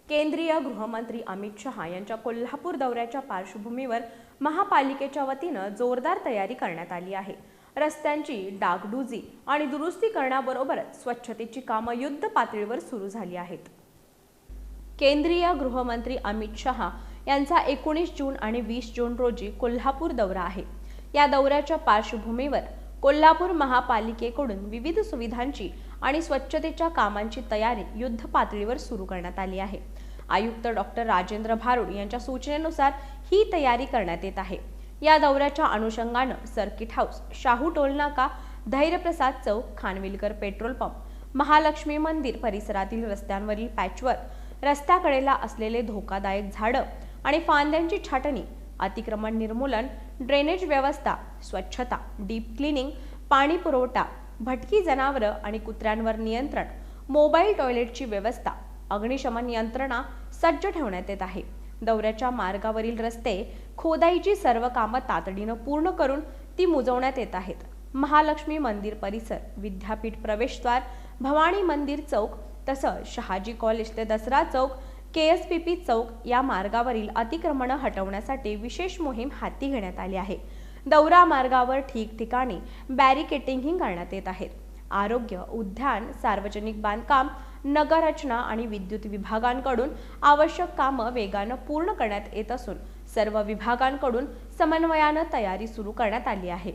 केंद्रीय गृहमंत्री अमित शहा यांच्या कोल्हापूर दौऱ्याच्या पार्श्वभूमीवर महापालिकेच्या वतीनं जोरदार तयारी करण्यात आली आहे। रस्त्यांची डागडुजी आणि दुरुस्ती करण्याबरोबरच स्वच्छतेची कामं युद्ध पातळीवर सुरू झाली आहेत। केंद्रीय गृहमंत्री अमित शहा यांचा 19 जून आणि 20 जून रोजी कोल्हापूर दौरा आहे। या दौऱ्याच्या पार्श्वभूमीवर कोल्हापूर महापालिकेकडून विविध सुविधांची आणि स्वच्छतेच्या कामांची तयारी युद्ध पातळीवर सुरू करण्यात आली आहे। आयुक्त डॉक्टर राजेंद्र भारुड यांच्या सूचनेनुसार ही तयारी करण्यात येत आहे। या दौऱ्याच्या अनुषंगानं सर्किट हाऊस, शाहू टोल नाका, धैर्यप्रसाद चौक, खानविलकर पेट्रोल पंप, महालक्ष्मी मंदिर परिसरातील रस्त्यांवरील पॅचवर्क, रस्त्याकडेला असलेले धोकादायक झाडं आणि फांद्यांची छाटणी, अतिक्रमण निर्मूलन, ड्रेनेज व्यवस्था, स्वच्छता, डीप क्लिनिंग, पाणी पुरवठा, भटकी जनावरं आणि कुत्र्यांवर नियंत्रण, मोबाईल टॉयलेटची व्यवस्था, अग्निशमन यंत्रणा सज्ज ठेवण्यात येत आहे। दौऱ्याच्या मार्गावरील रस्ते खोदाईची सर्व कामं तातडीनं पूर्ण करून ती मुजवण्यात येत आहेत। महालक्ष्मी मंदिर परिसर, विद्यापीठ प्रवेशद्वार, भवानी मंदिर चौक तसंच शहाजी कॉलेज ते दसरा चौक, KSPP चौक या मार्गावरील अतिक्रमणं हटवण्यासाठी विशेष मोहीम हाती घेण्यात आली आहे। दौरा मार्गावर ठिकठिकाणी बॅरिकेडिंग करण्यात येत आहे। आरोग्य, उद्यान, सार्वजनिक बांधकाम, नगररचना आणि विद्युत विभागांकडून आवश्यक कामं वेगानं पूर्ण करण्यात येत असून सर्व विभागांकडून समन्वयानं तयारी सुरू करण्यात आली आहे।